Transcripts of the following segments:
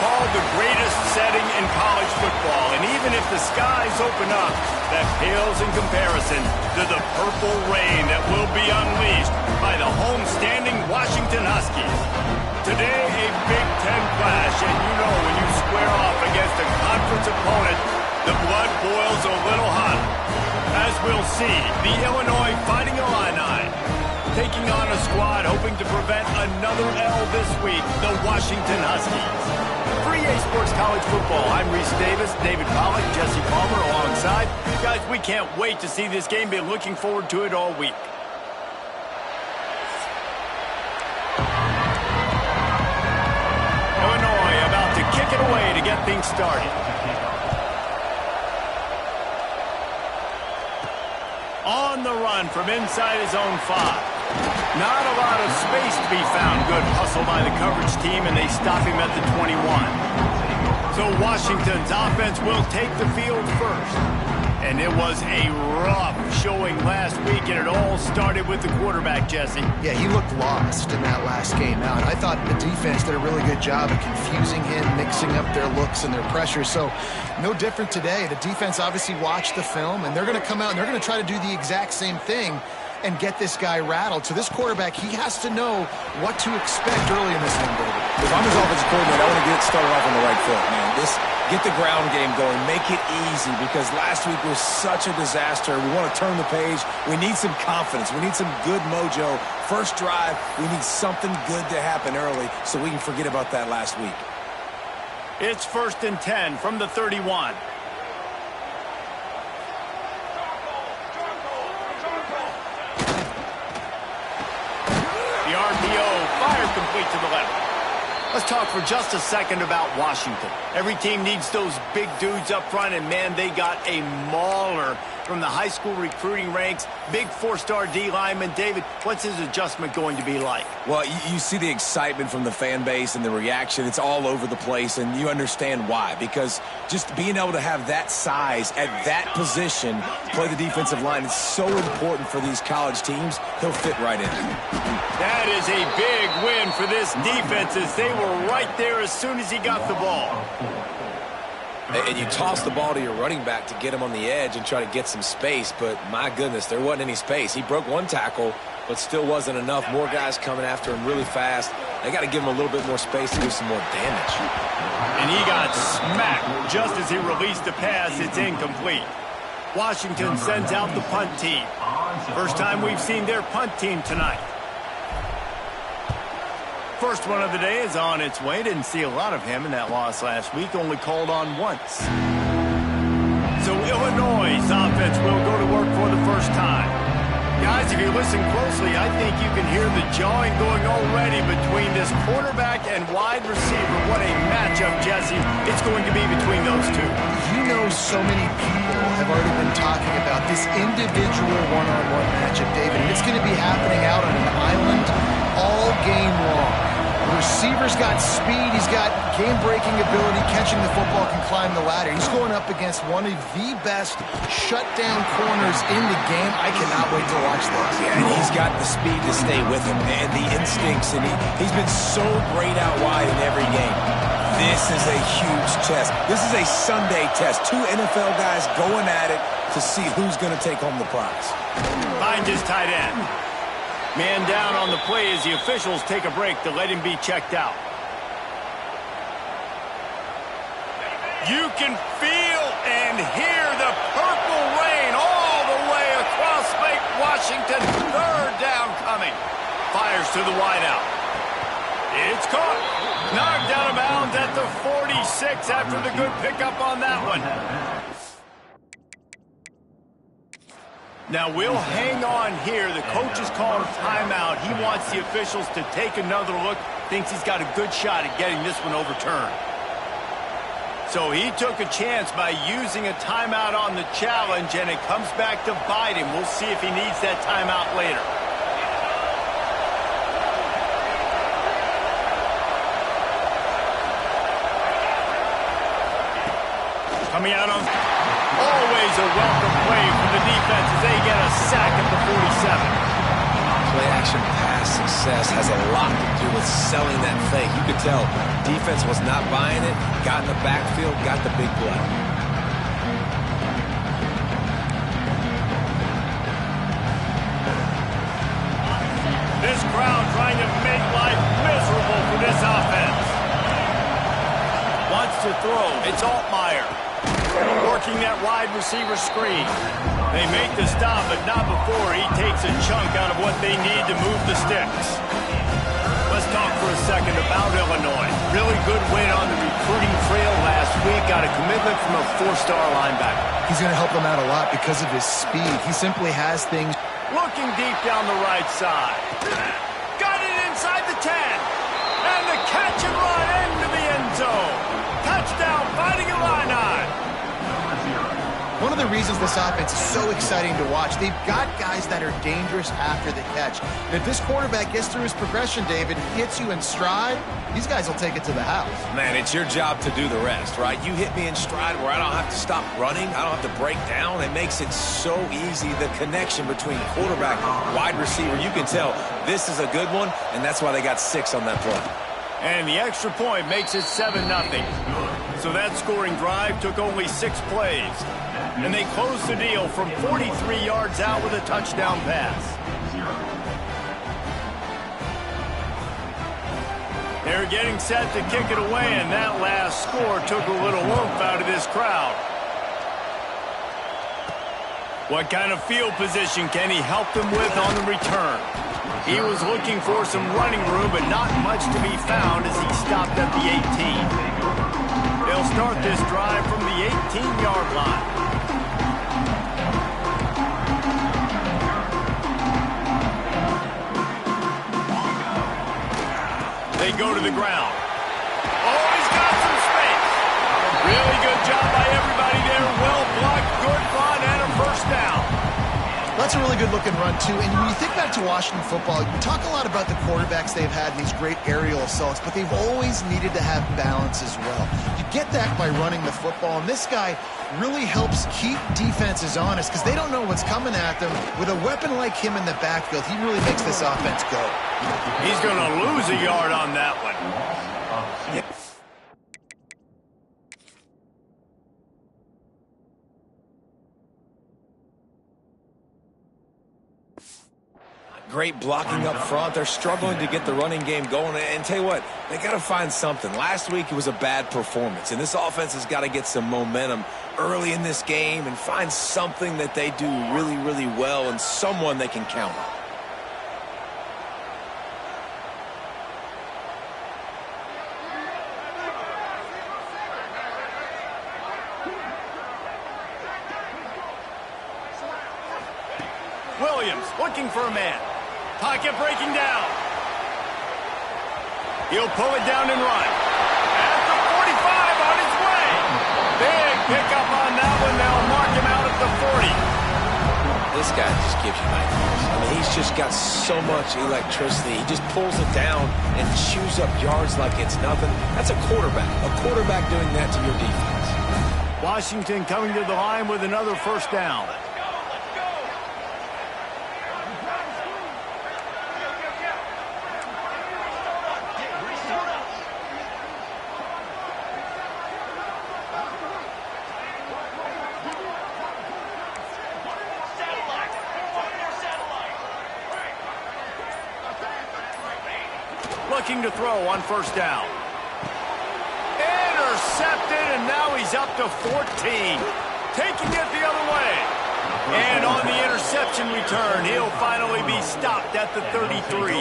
called the greatest setting in college football. And even if the skies open up, that pales in comparison to the purple rain that will be unleashed by the homestanding Washington Huskies. Today, a Big Ten clash, and you know when you square off against a conference opponent, the blood boils a little hotter. As we'll see, the Illinois Fighting Illini taking on a squad hoping to prevent another L this week, the Washington Huskies. For EA Sports College Football, I'm Reese Davis, David Pollack, Jesse Palmer alongside. Guys, we can't wait to see this game. Been looking forward to it all week. Illinois about to kick it away to get things started. On the run from inside his own 5. Not a lot of space to be found. Good hustle by the coverage team, and they stop him at the 21. So Washington's offense will take the field first. And it was a rough showing last week, and it all started with the quarterback, Jesse. Yeah, he looked lost in that last game out. I thought the defense did a really good job of confusing him, mixing up their looks and their pressure. So no different today. The defense obviously watched the film, and they're going to come out and they're going to try to do the exact same thing and get this guy rattled. So this quarterback, he has to know what to expect early in this one, David. If I'm his offensive coordinator, I want to get it started off on the right foot, man. Get the ground game going. Make it easy, because last week was such a disaster. We want to turn the page. We need some confidence. We need some good mojo. First drive, we need something good to happen early so we can forget about that last week. It's 1st and 10 from the 31. Fire complete to the left. Let's talk for just a second about Washington. Every team needs those big dudes up front, and man, they got a mauler from the high school recruiting ranks. Big 4-star D lineman. David, what's his adjustment going to be like? Well, you see the excitement from the fan base and the reaction. It's all over the place, and you understand why. Because just being able to have that size at that position, play the defensive line, it's so important for these college teams. He'll fit right in. That is a big win for this defense, as they were right there as soon as he got the ball. And you toss the ball to your running back to get him on the edge and try to get some space, but my goodness, there wasn't any space. He broke one tackle, but still wasn't enough. More guys coming after him really fast. They got to give him a little bit more space to do some more damage. And he got smacked just as he released the pass. It's incomplete. Washington sends out the punt team. First time we've seen their punt team tonight. First one of the day is on its way. Didn't see a lot of him in that loss last week. Only called on once. So Illinois' offense will go to work for the first time. Guys, if you listen closely, I think you can hear the jawing going already between this quarterback and wide receiver. What a matchup, Jesse, it's going to be between those two. You know, so many people have already been talking about this individual one-on-one matchup, David. And it's going to be happening out on an island all game long. The receiver's got speed, he's got game-breaking ability, catching the football, can climb the ladder. He's going up against one of the best shutdown corners in the game. I cannot wait to watch this. Yeah, and he's got the speed to stay with him and the instincts, and he's been so great out wide in every game. This is a huge test. This is a Sunday test. Two NFL guys going at it to see who's going to take home the prize. Find his tight end. Man down on the play as the officials take a break to let him be checked out. You can feel and hear the purple rain all the way across Lake Washington. Third down coming. Fires to the wideout. It's caught. Knocked out of bounds at the 46 after the good pickup on that one. Now we'll hang on here. The coach is calling timeout. He wants the officials to take another look. Thinks he's got a good shot at getting this one overturned. So he took a chance by using a timeout on the challenge, and it comes back to bite him. We'll see if he needs that timeout later. Coming out on... Always a welcome play for the defense as they get a sack at the 47. Play action pass success has a lot to do with selling that fake. You could tell defense was not buying it, got in the backfield, got the big play. This crowd trying to make life miserable for this offense. Wants to throw. It's Altmaier. Working that wide receiver screen. They make the stop, but not before he takes a chunk out of what they need to move the sticks. Let's talk for a second about Illinois. Really good win on the recruiting trail last week. Got a commitment from a 4-star linebacker. He's going to help them out a lot because of his speed. He simply has things. Looking deep down the right side. Got it inside the 10. And the catch and run into the end zone. Touchdown, Fighting Illini. One of the reasons this offense is so exciting to watch, they've got guys that are dangerous after the catch. And if this quarterback gets through his progression, David, hits you in stride, these guys will take it to the house. Man, it's your job to do the rest, right? You hit me in stride where I don't have to stop running. I don't have to break down. It makes it so easy. The connection between quarterback and wide receiver, you can tell this is a good one, and that's why they got 6 on that play. And the extra point makes it 7-0. So that scoring drive took only 6 plays. And they closed the deal from 43 yards out with a touchdown pass. They're getting set to kick it away, and that last score took a little oomph out of this crowd. What kind of field position can he help them with on the return? He was looking for some running room, but not much to be found as he stopped at the 18. They'll start this drive from the 18-yard line. They go to the ground. Oh, he's got some space. Really good job by everybody there. Well blocked, good run, and a first down. That's a really good-looking run, too. And when you think back to Washington football, you talk a lot about the quarterbacks they've had in these great aerial assaults, but they've always needed to have balance as well. You get that by running the football, and this guy really helps keep defenses honest because they don't know what's coming at them. With a weapon like him in the backfield, he really makes this offense go. He's going to lose a yard on that one. Great blocking up front. They're struggling to get the running game going. And tell you what, they got to find something. Last week it was a bad performance, and this offense has got to get some momentum early in this game and find something that they do really, really well and someone they can count on. Williams looking for a man. Pocket breaking down. He'll pull it down and run. At the 45 on his way. Big pickup on that one. They'll mark him out at the 40. This guy just gives you nightmares. I mean, he's just got so much electricity. He just pulls it down and chews up yards like it's nothing. That's a quarterback. A quarterback doing that to your defense. Washington coming to the line with another first down. Looking to throw on first down. Intercepted, and now he's up to 14. Taking it the other way. And on the interception return, he'll finally be stopped at the 33.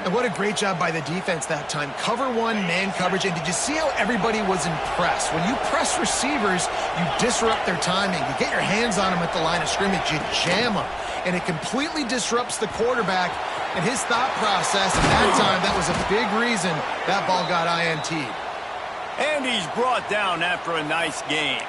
And what a great job by the defense that time. Cover one, man coverage. And did you see how everybody was impressed? When you press receivers, you disrupt their timing. You get your hands on them at the line of scrimmage. You jam them. And it completely disrupts the quarterback and his thought process. And that time, that was a big reason that ball got INT'd. And he's brought down after a nice game.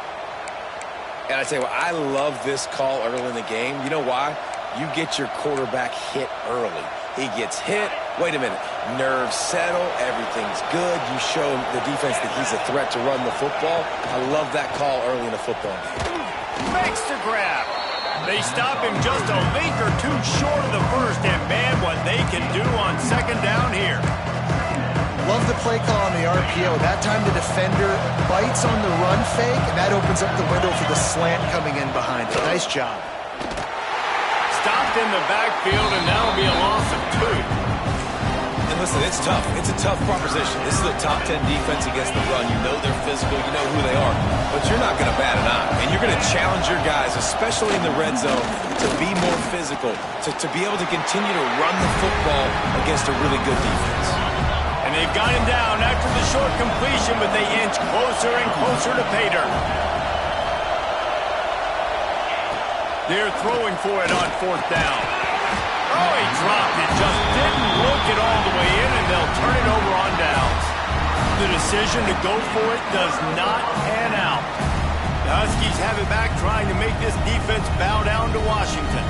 And I tell you what, I love this call early in the game. You know why? You get your quarterback hit early. He gets hit. Wait a minute. Nerves settle. Everything's good. You show the defense that he's a threat to run the football. I love that call early in a football game. Makes the grab. They stop him just a link or two short of the first, and man, what they can do on second down here. Love the play call on the RPO. That time the defender bites on the run fake, and that opens up the window for the slant coming in behind it. Nice job. Stopped in the backfield, and that'll be a loss of 2. And listen, it's tough. It's a tough proposition. This is a top 10 defense against the run. You know they're physical. You know who they are. But you're not going to bat an eye. And you're going to challenge your guys, especially in the red zone, to be more physical, to be able to continue to run the football against a really good defense. And they've got him down after the short completion, but they inch closer and closer to pay dirt. They're throwing for it on 4th down. Oh, he dropped it. Just didn't look it all the way in, and they'll turn it over on downs. The decision to go for it does not pan out. The Huskies have it back, trying to make this defense bow down to Washington.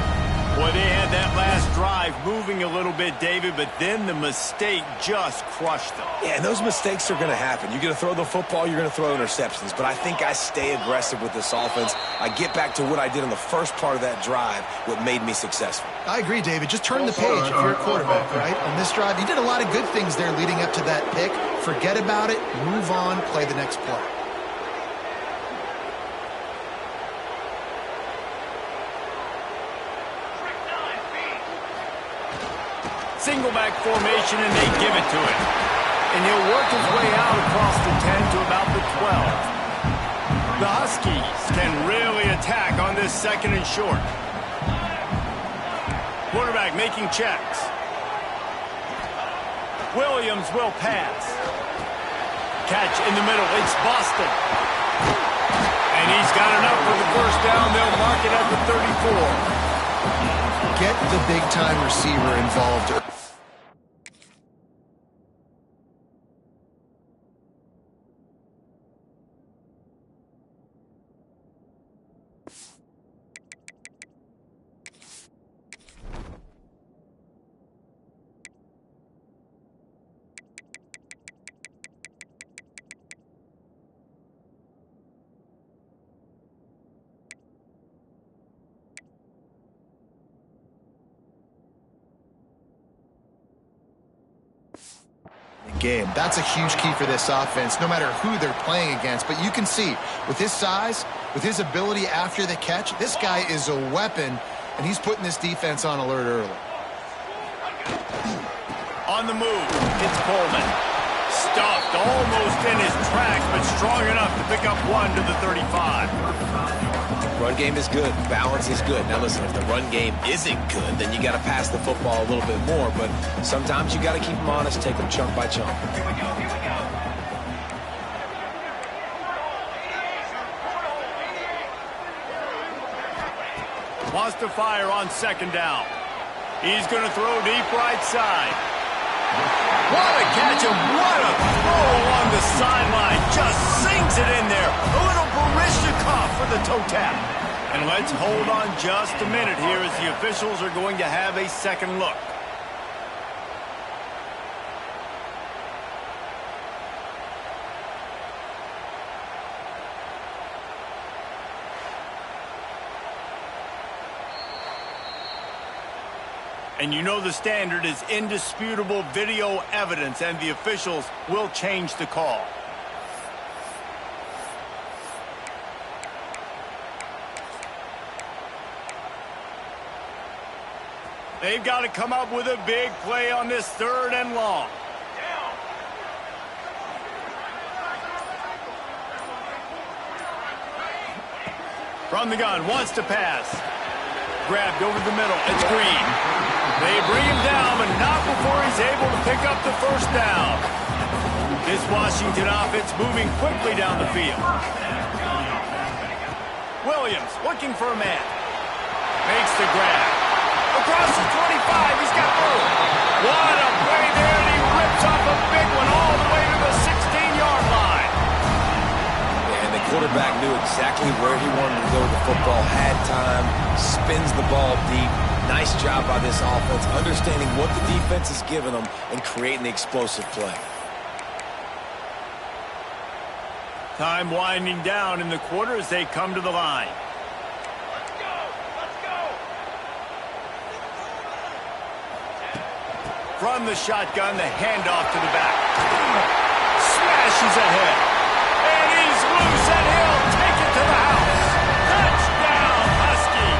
Boy, they had that last drive moving a little bit, David, but then the mistake just crushed them. Yeah, and those mistakes are going to happen. You're going to throw the football, you're going to throw interceptions. But I think I stay aggressive with this offense. I get back to what I did in the first part of that drive, what made me successful. I agree, David. Just turn the page if you're a quarterback, right? On this drive, you did a lot of good things there leading up to that pick. Forget about it, move on, play the next play. Single back formation, and they give it to him. And he'll work his way out across the 10 to about the 12. The Huskies can really attack on this 2nd and short. Quarterback making checks. Williams will pass. Catch in the middle. It's Boston. And he's got enough for the first down. They'll mark it at the 34. Get the big-time receiver involved. Game. That's a huge key for this offense, no matter who they're playing against. But you can see, with his size, with his ability after the catch, this guy is a weapon, and he's putting this defense on alert early. On the move, it's Coleman. Stuffed almost in his tracks, but strong enough to pick up 1 to the 35. Run game is good. Balance is good. Now, listen, if the run game isn't good, then you got to pass the football a little bit more. But sometimes you got to keep them honest, take them chunk by chunk. Here we go. Wants to fire on 2nd down. He's going to throw deep right side. What a catch and what a throw along the sideline. Just sings it in there. A little Baryshnikov for the toe tap. And let's hold on just a minute here as the officials are going to have a second look. And you know the standard is indisputable video evidence, and the officials will change the call. They've got to come up with a big play on this 3rd and long. From the gun, wants to pass. Grabbed over the middle. It's Green. They bring him down, but not before he's able to pick up the first down. This Washington offense moving quickly down the field. Williams looking for a man. Makes the grab. Across the 25, he's got room. What a play there, and he rips off a big one all the way to the 16-yard line. And the quarterback knew exactly where he wanted to go with the football, had time, spins the ball deep. Nice job by this offense, understanding what the defense is giving them and creating the explosive play. Time winding down in the quarter as they come to the line. Let's go! from the shotgun, the handoff to the back. Smashes ahead. And he's loose, and he'll take it to the house. Touchdown, Husky.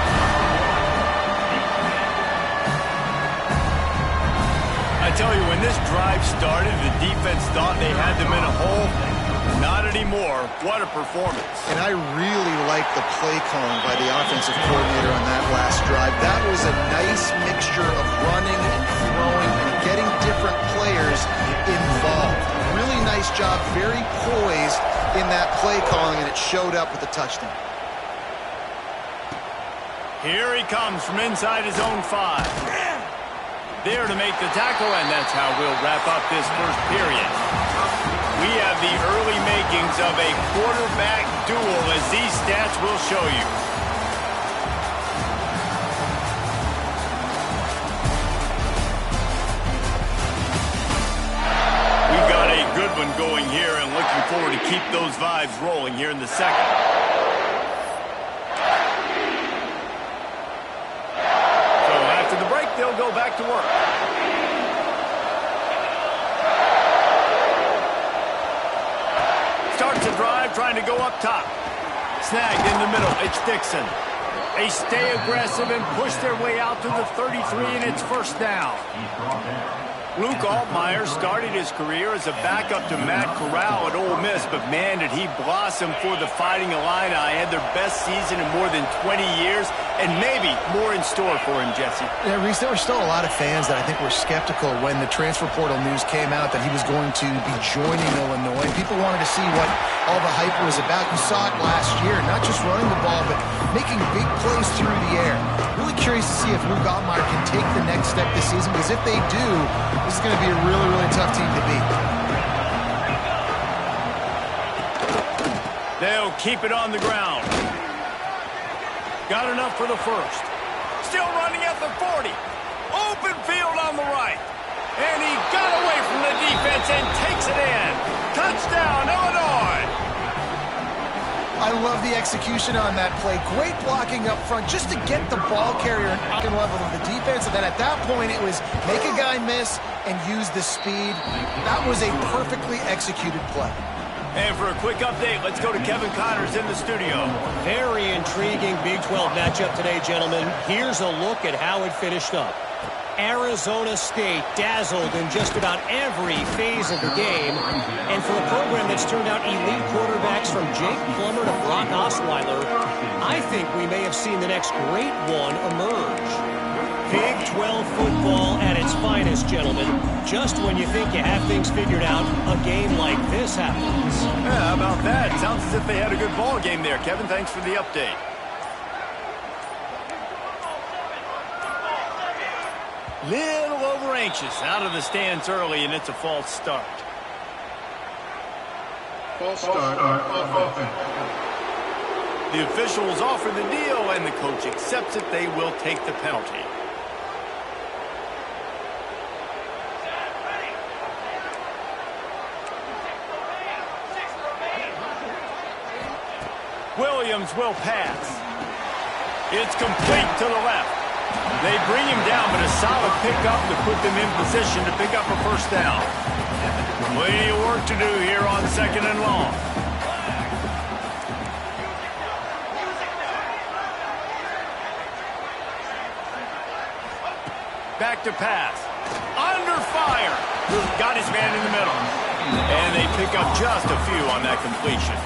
I tell you, when this drive started, the defense thought they had them in a hole. Not anymore. What a performance. And I really like the play calling by the offensive coordinator on that last drive. That was a nice mixture of running and throwing and getting different players involved. Really nice job, very poised in that play calling, and it showed up with the touchdown. Here he comes from inside his own 5. There to make the tackle, and that's how we'll wrap up this first period. We have the early makings of a quarterback duel, as these stats will show you. We've got a good one going here, and looking forward to keep those vibes rolling here in the second. So after the break, they'll go back to work. Starts a drive, trying to go up top. Snagged in the middle. It's Dixon. They stay aggressive and push their way out to the 33, and it's first down. Luke Altmaier started his career as a backup to Matt Corral at Ole Miss, but man, did he blossom for the Fighting Illini. Had their best season in more than 20 years, and maybe more in store for him, Jesse. Yeah, Reese, there were still a lot of fans that I think were skeptical when the transfer portal news came out that he was going to be joining Illinois. People wanted to see what all the hype was about. You saw it last year, not just running the ball, but making big plays through the air. Really curious to see if Luke Altmaier can take the next step this season, because if they do, this is going to be a really, really tough team to beat. They'll keep it on the ground. Got enough for the first. Still running at the 40. Open field on the right. And he got away from the defense and takes it in. Touchdown, Illinois. I love the execution on that play. Great blocking up front just to get the ball carrier at level of the defense. And then at that point, it was make a guy miss and use the speed. That was a perfectly executed play. And for a quick update, let's go to Kevin Connors in the studio. Very intriguing Big 12 matchup today, gentlemen. Here's a look at how it finished up. Arizona State dazzled in just about every phase of the game. And for a program that's turned out elite quarterbacks from Jake Plummer to Brock Osweiler, I think we may have seen the next great one emerge. Big 12 football at its finest, gentlemen. Just when you think you have things figured out, a game like this happens. Yeah, how about that? Sounds as if they had a good ball game there. Kevin, thanks for the update. Little over anxious, out of the stands early, and it's a false start. False start on offense. The officials offer the deal, and the coach accepts it. They will take the penalty. Williams will pass. It's complete to the left. They bring him down, but a solid pickup to put them in position to pick up a first down. Plenty of work to do here on 2nd and long. Back to pass. Under fire. Got his man in the middle. And they pick up just a few on that completion.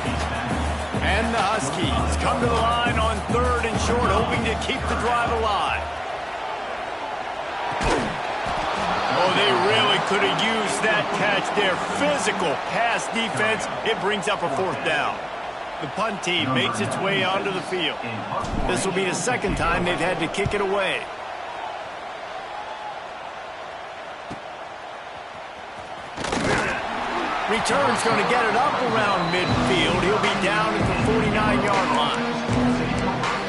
And the Huskies come to the line on 3rd and short, hoping to keep the drive alive. Oh, they really could have used that catch there. Physical pass defense. It brings up a 4th down. The punt team makes its way onto the field. This will be the 2nd time they've had to kick it away. Return's going to get it up around midfield. He'll be down at the 49-yard line.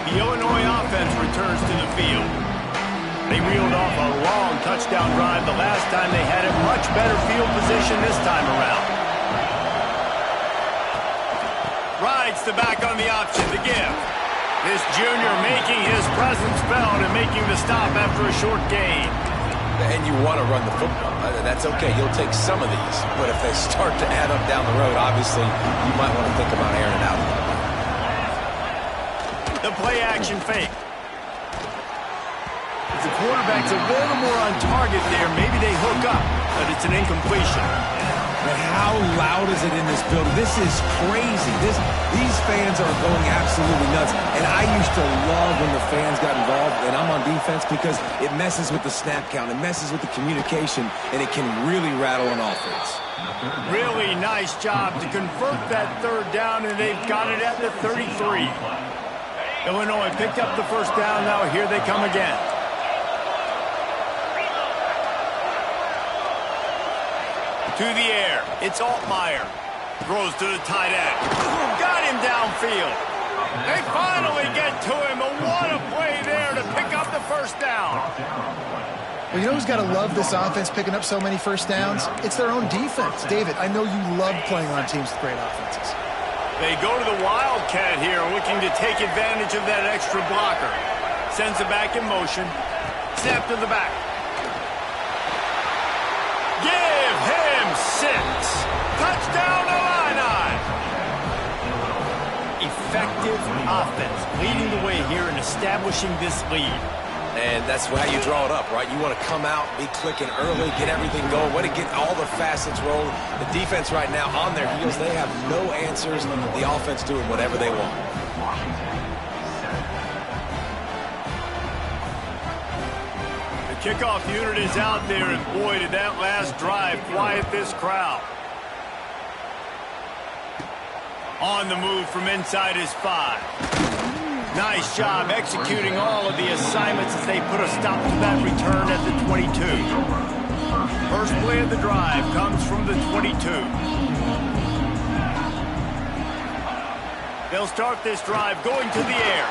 The Illinois offense returns to the field. They reeled off a long touchdown drive the last time. They had a much better field position this time around. Rides the back on the option to give. This junior making his presence felt and making the stop after a short gain. And you want to run the football. That's okay. You'll take some of these. But if they start to add up down the road, obviously, you might want to think about airing it out a little bit. The play action fake. If the quarterback's a little more on target there, maybe they hook up, but it's an incompletion. But how loud is it in this building? This is crazy. These fans are going absolutely nuts. And I used to love when the fans got involved, and I'm on defense, because it messes with the snap count. It messes with the communication, and it can really rattle an offense. Really nice job to convert that third down, and they've got it at the 33. Illinois picked up the first down. Now here they come again. To the air. It's Altmaier. Throws to the tight end. Got him downfield. They finally get to him. And what a play there to pick up the first down. Well, you know who's got to love this offense picking up so many first downs? It's their own defense. David, I know you love playing on teams with great offenses. They go to the Wildcat here, looking to take advantage of that extra blocker. Sends it back in motion. Snap to the back. Give him 6. Touchdown Illini. Effective offense, leading the way here and establishing this lead. And that's how you draw it up, right? You want to come out, be clicking early, get everything going, want to get all the facets rolling. The defense right now on their heels, they have no answers. The offense doing whatever they want. The kickoff unit is out there, and boy, did that last drive quiet this crowd. On the move from inside his 5. Nice job executing all of the assignments as they put a stop to that return at the 22. First play of the drive comes from the 22. They'll start this drive going to the air.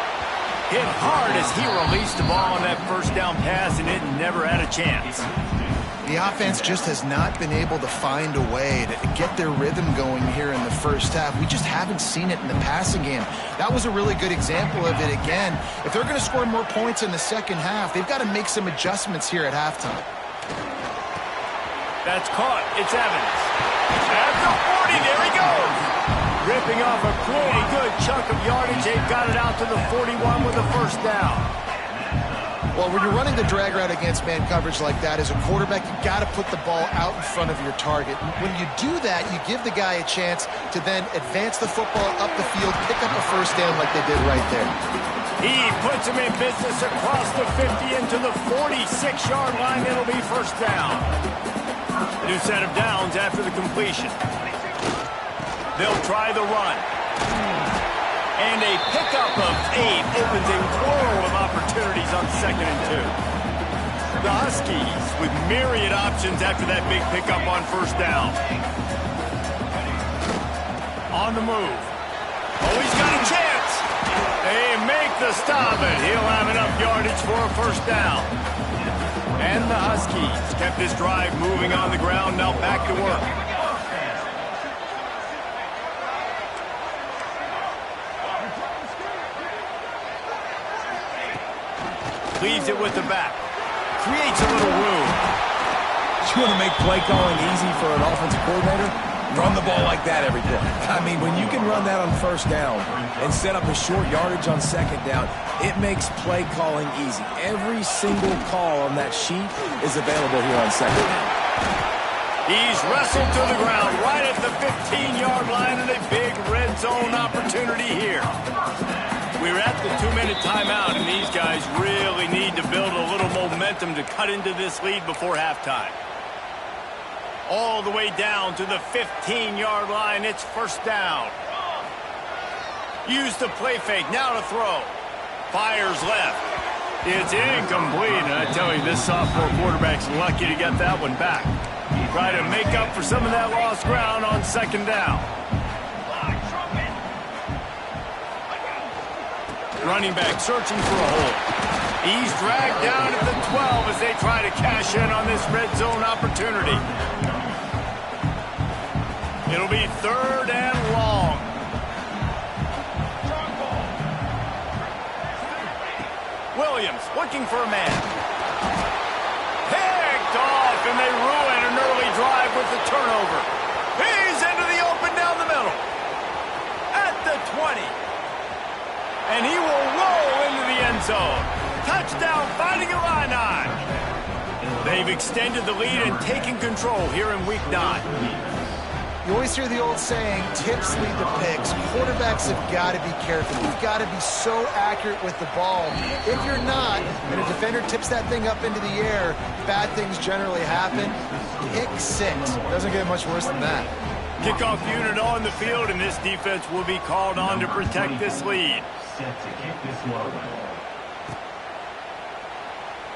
Hit hard as he released the ball on that first down pass, and it never had a chance. The offense just has not been able to find a way to get their rhythm going here in the first half. We just haven't seen it in the passing game. That was a really good example of it again. If they're going to score more points in the second half, they've got to make some adjustments here at halftime. That's caught. It's Evans. At the 40, there he goes. Ripping off a pretty good chunk of yardage. They've got it out to the 41 with a first down. Well, when you're running the drag route against man coverage like that, as a quarterback, you got to put the ball out in front of your target. When you do that, you give the guy a chance to then advance the football up the field, pick up a first down like they did right there. He puts him in business across the 50 into the 46-yard line. It'll be first down. New set of downs after the completion. They'll try the run. And a pickup of 8 opens a world of opportunities on 2nd and 2. The Huskies with myriad options after that big pickup on first down. On the move. Oh, he's got a chance. They make the stop, and he'll have enough yardage for a first down. And the Huskies kept this drive moving on the ground, now back to work. Leaves it with the back. Creates a little room. You want to make play calling easy for an offensive coordinator? Run the ball like that every play. I mean, when you can run that on first down and set up a short yardage on second down, it makes play calling easy. Every single call on that sheet is available here on second down. He's wrestled to the ground right at the 15-yard line, and a big red zone opportunity here. We're at the 2-minute timeout, and these guys really need to build a little momentum to cut into this lead before halftime. All the way down to the 15-yard line. It's first down. Use the play fake. Now to throw. Fires left. It's incomplete. And I tell you, this sophomore quarterback's lucky to get that one back. Try to make up for some of that lost ground on second down. Running back searching for a hole. He's dragged down at the 12 as they try to cash in on this red zone opportunity. It'll be 3rd and long. Williams looking for a man. Picked and they ruin an early drive with the turnover. He's into the open down the middle. At the 20. And he will roll into the end zone. Touchdown, Fighting Illini. They've extended the lead and taken control here in Week 9. You always hear the old saying, tips lead to picks. Quarterbacks have got to be careful. You've got to be so accurate with the ball. If you're not, and a defender tips that thing up into the air, bad things generally happen. Pick 6. Doesn't get much worse than that. Kickoff unit on the field, and this defense will be called on to protect this lead.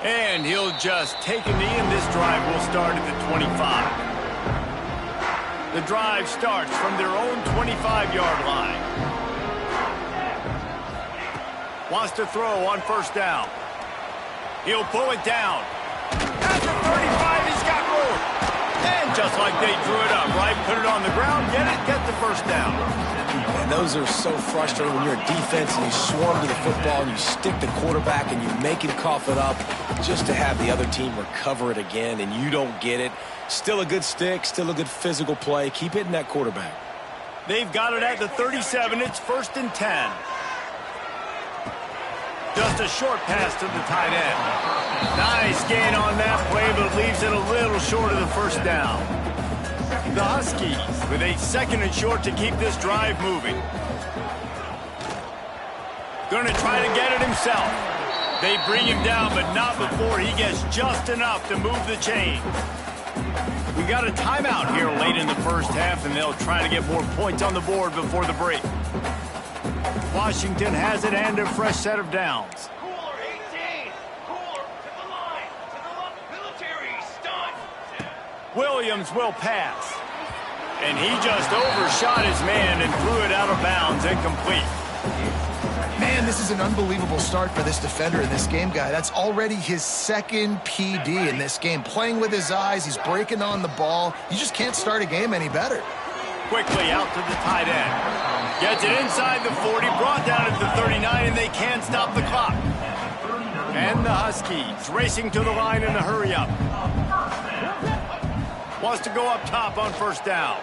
And he'll just take a knee, and this drive will start at the 25. The drive starts from their own 25-yard line. Wants to throw on first down. He'll pull it down. At the 35, he's got room. And just like they drew it up, right? Put it on the ground, get the first down. And those are so frustrating when you're a defense and you swarm to the football and you stick the quarterback and you make him cough it up just to have the other team recover it again and you don't get it. Still a good stick, still a good physical play. Keep hitting that quarterback. They've got it at the 37. It's 1st and 10. Just a short pass to the tight end. Nice gain on that play, but leaves it a little short of the first down. The Huskies with a 2nd and short to keep this drive moving. Going to try to get it himself. They bring him down, but not before he gets just enough to move the chain. We got a timeout here late in the first half, and they'll try to get more points on the board before the break. Washington has it and a fresh set of downs. Cooler 18. Cooler to the line. To the left. Military stunt. Williams will pass. And he just overshot his man and threw it out of bounds, incomplete. Man, this is an unbelievable start for this defender in this game, guy. That's already his 2nd PD in this game. Playing with his eyes, he's breaking on the ball. You just can't start a game any better. Quickly out to the tight end. Gets it inside the 40, brought down at the 39, and they can't stop the clock. And the Huskies racing to the line in a hurry-up. Wants to go up top on first down.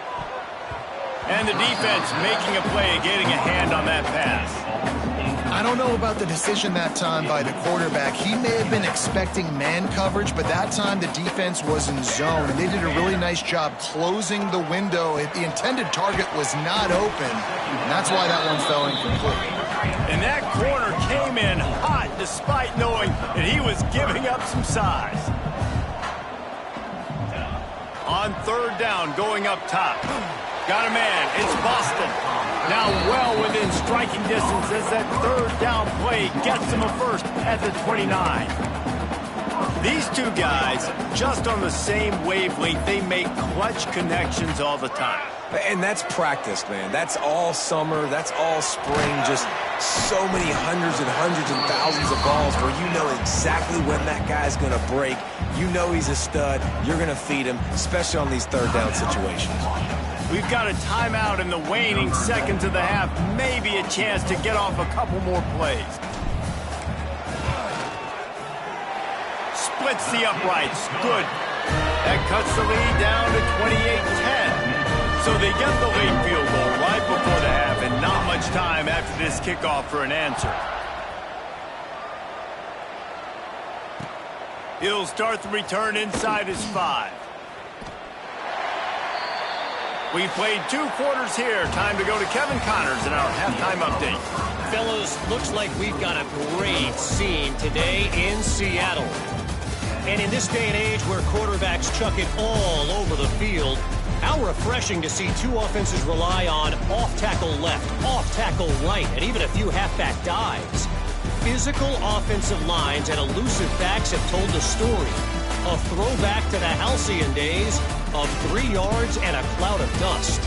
And the defense making a play, getting a hand on that pass. I don't know about the decision that time by the quarterback. He may have been expecting man coverage, but that time the defense was in zone, and they did a really nice job closing the window. The intended target was not open, and that's why that one fell incomplete. And that corner came in hot despite knowing that he was giving up some size. On 3rd down, going up top. Got a man. It's Boston. Now well within striking distance as that 3rd down play gets him a first at the 29. These two guys, just on the same wavelength, they make clutch connections all the time. And that's practice, man. That's all summer. That's all spring. Just so many hundreds and thousands of balls where you know exactly when that guy's going to break. You know he's a stud. You're going to feed him, especially on these 3rd down situations. We've got a timeout in the waning seconds of the half. Maybe a chance to get off a couple more plays. Splits the uprights. Good. That cuts the lead down to 28-10. So they get the late field goal right before the half, and not much time after this kickoff for an answer. He'll start the return inside his 5. We've played 2 quarters here. Time to go to Kevin Connors in our halftime update. Fellas, looks like we've got a great scene today in Seattle. And in this day and age where quarterbacks chuck it all over the field, how refreshing to see 2 offenses rely on off-tackle left, off-tackle right, and even a few halfback dives. Physical offensive lines and elusive backs have told the story. A throwback to the halcyon days of 3 yards and a cloud of dust.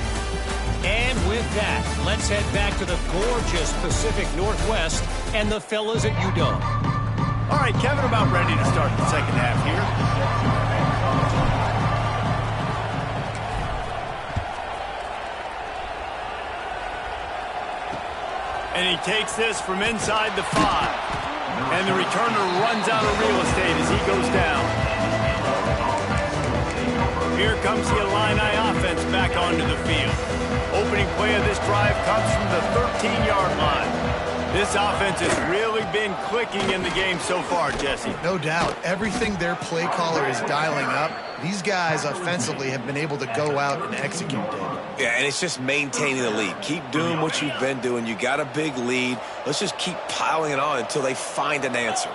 And with that, let's head back to the gorgeous Pacific Northwest and the fellas at UW. All right, Kevin, about ready to start the second half here. And he takes this from inside the 5. And the returner runs out of real estate as he goes down. here comes the Illini offense back onto the field. Opening play of this drive comes from the 13-yard line. This offense has really been clicking in the game so far, Jesse. No doubt. Everything their play caller is dialing up, these guys offensively have been able to go out and execute, David. Yeah, and it's just maintaining the lead. Keep doing what you've been doing. You got a big lead. Let's just keep piling it on until they find an answer.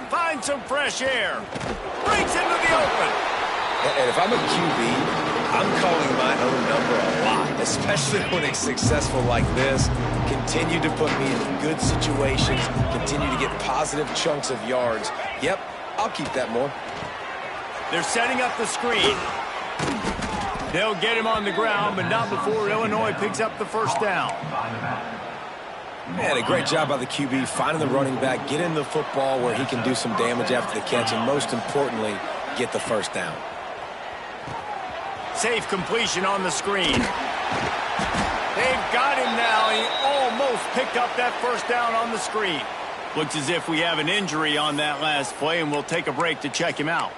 Find some fresh air. Breaks into the open. And if I'm a QB, I'm calling my own number a lot, especially when it's successful like this. Continue to put me in good situations. Continue to get positive chunks of yards. Yep, I'll keep that more. They're setting up the screen. They'll get him on the ground, but not before Illinois picks up the first down. Man, a great job by the QB finding the running back, getting the football where he can do some damage after the catch, and most importantly, get the first down. Safe completion on the screen. They've got him now. He almost picked up that first down on the screen. Looks as if we have an injury on that last play, and we'll take a break to check him out.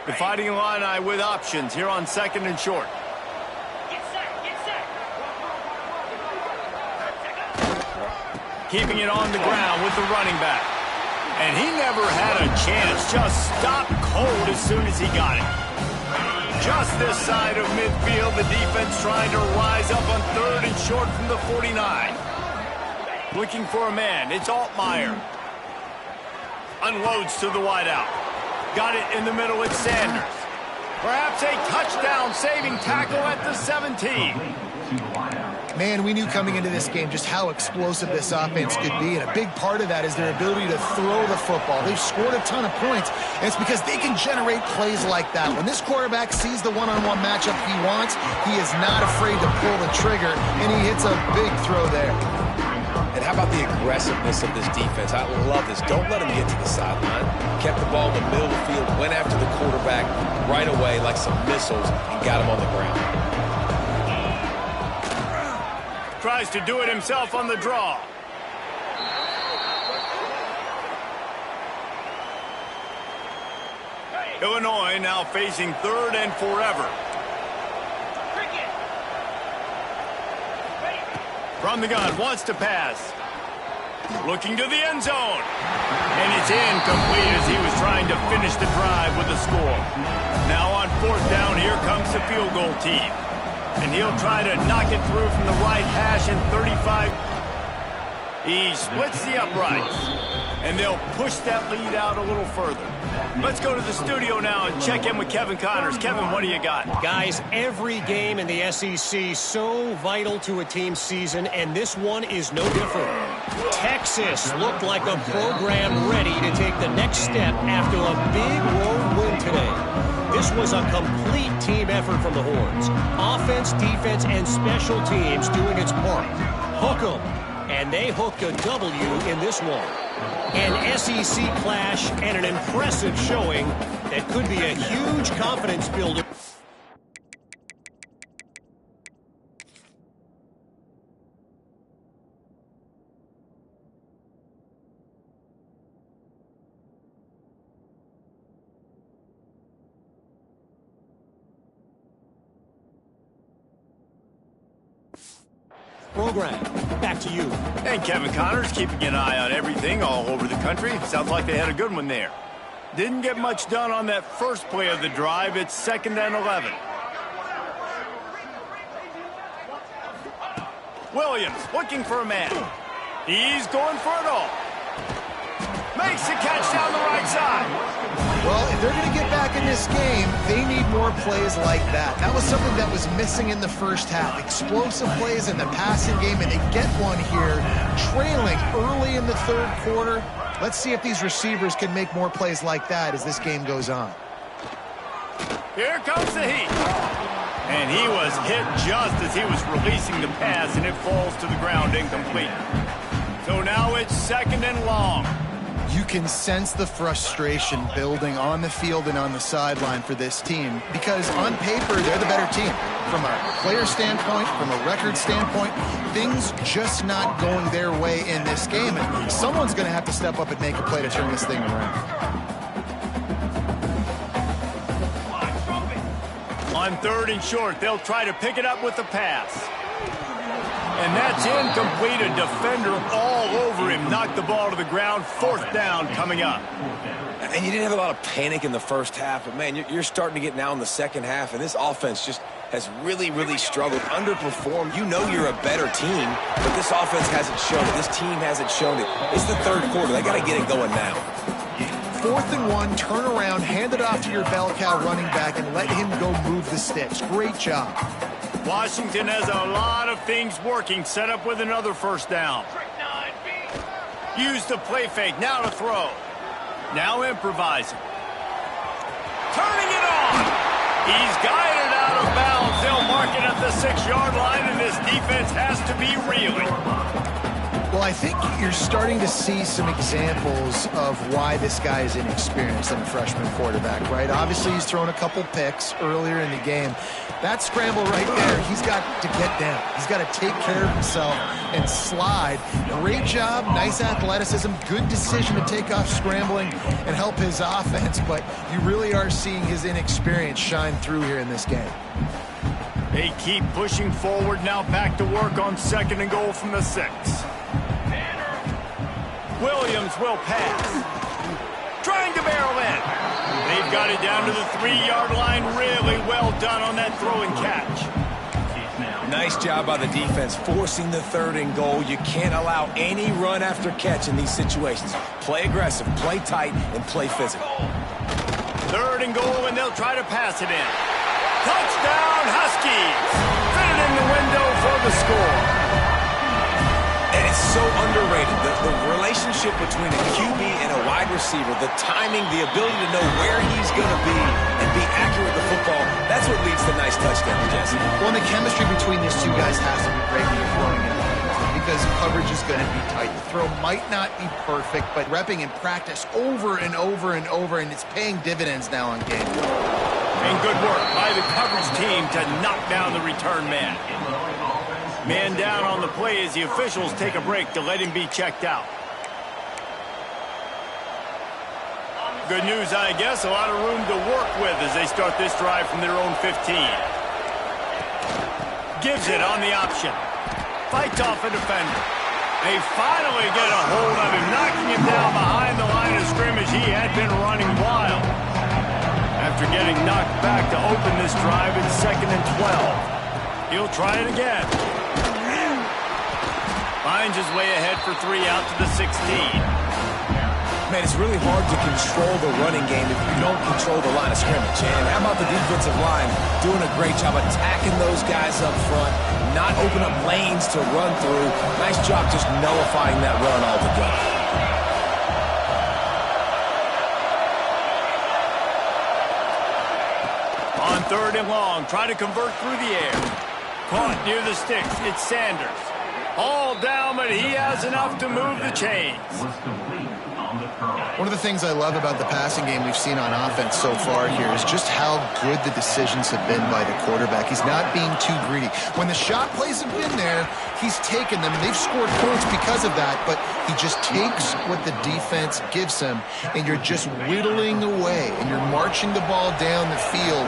The Fighting Illini with options here on 2nd and short. Get set, get set. Keeping it on the ground with the running back. And he never had a chance. Just stopped cold as soon as he got it. Just this side of midfield, the defense trying to rise up on 3rd and short from the 49. Looking for a man. It's Altmaier. Unloads to the wideout. Got it in the middle. It's Sanders. Perhaps a touchdown-saving tackle at the 17. Man, we knew coming into this game just how explosive this offense could be, and a big part of that is their ability to throw the football. They've scored a ton of points, and it's because they can generate plays like that. When this quarterback sees the one-on-one matchup he wants, he is not afraid to pull the trigger, and he hits a big throw there. And how about the aggressiveness of this defense? I love this. Don't let him get to the sideline. Kept the ball in the middle of the field, went after the quarterback right away like some missiles, and got him on the ground. Tries to do it himself on the draw. Illinois now facing 3rd and forever. From the gun, wants to pass. Looking to the end zone. And it's incomplete as he was trying to finish the drive with a score. Now on 4th down, here comes the field goal team. And he'll try to knock it through from the right hash in 35. He splits the uprights. And they'll push that lead out a little further. Let's go to the studio now and check in with Kevin Connors. Kevin, what do you got? Guys, every game in the SEC so vital to a team's season, and this one is no different. Texas looked like a program ready to take the next step after a big road win today. This was a complete team effort from the Horns. Offense, defense, and special teams doing its part. Hook 'em. And they hooked a W in this one. An SEC clash and an impressive showing that could be a huge confidence builder. Program, back to you. And Kevin Connors keeping an eye on everything all over the country. Sounds like they had a good one there. Didn't get much done on that first play of the drive. It's 2nd and 11. Williams looking for a man. He's going for it all. Makes the catch down the right side. Well, if they're going to get back in this game, they need more plays like that. That was something that was missing in the first half. Explosive plays in the passing game, and they get one here, trailing early in the 3rd quarter. Let's see if these receivers can make more plays like that as this game goes on. Here comes the heat. And he was hit just as he was releasing the pass, and it falls to the ground incomplete. So now it's 2nd and long. You can sense the frustration building on the field and on the sideline for this team because on paper, they're the better team. From a player standpoint, from a record standpoint, things just not going their way in this game. And someone's going to have to step up and make a play to turn this thing around. On 3rd and short, they'll try to pick it up with the pass. And that's incomplete. A defender all over him. Knocked the ball to the ground. 4th down coming up. And you didn't have a lot of panic in the first half, but, man, you're starting to get now in the second half, and this offense just has really, really struggled, underperformed. You know you're a better team, but this offense hasn't shown it. This team hasn't shown it. It's the 3rd quarter. They got to get it going now. 4th and 1, turn around, hand it off to your bell cow running back, and let him go move the sticks. Great job. Washington has a lot of things working. Set up with another 1st down. Use the play fake. Now to throw. Now improvising. Turning it on. He's guided out of bounds. They'll mark it at the 6-yard line, and this defense has to be reeling. Well, I think you're starting to see some examples of why this guy is inexperienced in a freshman quarterback, right? Obviously, he's thrown a couple picks earlier in the game. That scramble right there, he's got to get down. He's got to take care of himself and slide. Great job, nice athleticism, good decision to take off scrambling and help his offense, but you really are seeing his inexperience shine through here in this game. They keep pushing forward. Now back to work on 2nd and goal from the 6. Williams will pass. Trying to barrel in. They've got it down to the 3-yard line. Really well done on that throw and catch. Nice job by the defense forcing the 3rd and goal. You can't allow any run after catch in these situations. Play aggressive, play tight, and play physical. 3rd and goal, and they'll try to pass it in. Touchdown, Huskies! Fit it in the window for the score. And it's so underrated. The relationship between a QB and a wide receiver, the timing, the ability to know where he's going to be and be accurate with the football, that's what leads to nice touchdowns, Jesse. Well, the chemistry between these two guys has to be great when you're throwing it because coverage is going to be tight. The throw might not be perfect, but repping in practice over and over and over, and it's paying dividends now on game. And good work by the coverage team to knock down the return man. Man down on the play as the officials take a break to let him be checked out. Good news, I guess. A lot of room to work with as they start this drive from their own 15. Gives it on the option. Fights off a defender. They finally get a hold of him, knocking him down behind the line of scrimmage. He had been running wild. After getting knocked back to open this drive in 2nd and 12. He'll try it again. Finds his way ahead for 3 out to the 16. Man, it's really hard to control the running game if you don't control the line of scrimmage. And how about the defensive line doing a great job attacking those guys up front, not open up lanes to run through. Nice job just nullifying that run altogether. On 3rd and long, try to convert through the air. Caught near the sticks. It's Sanders. All down, but he has enough to move the chains. One of the things I love about the passing game we've seen on offense so far here is just how good the decisions have been by the quarterback. He's not being too greedy. When the shot plays have been there, he's taken them. They've scored points because of that, but he just takes what the defense gives him, and you're just whittling away, and you're marching the ball down the field.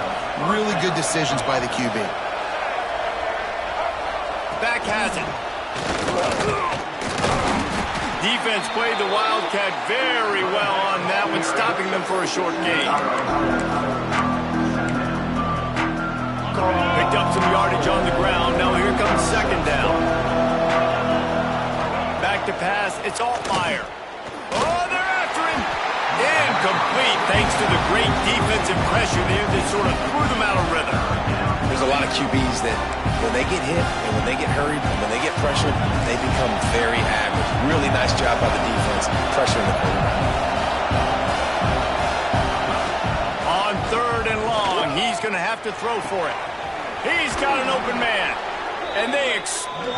Really good decisions by the QB. Back has it. Defense played the Wildcat very well on that one, stopping them for a short gain. Picked up some yardage on the ground. Now here comes 2nd down. Back to pass. It's Altmaier. Oh, they're after him. Incomplete thanks to the great defensive pressure there that sort of threw them out of rhythm. There's a lot of QBs that when they get hit and when they get hurried and when they get pressured, they become very average. Really nice job by the defense pressuring the quarterback. On 3rd and long, he's going to have to throw for it. He's got an open man, and they explode.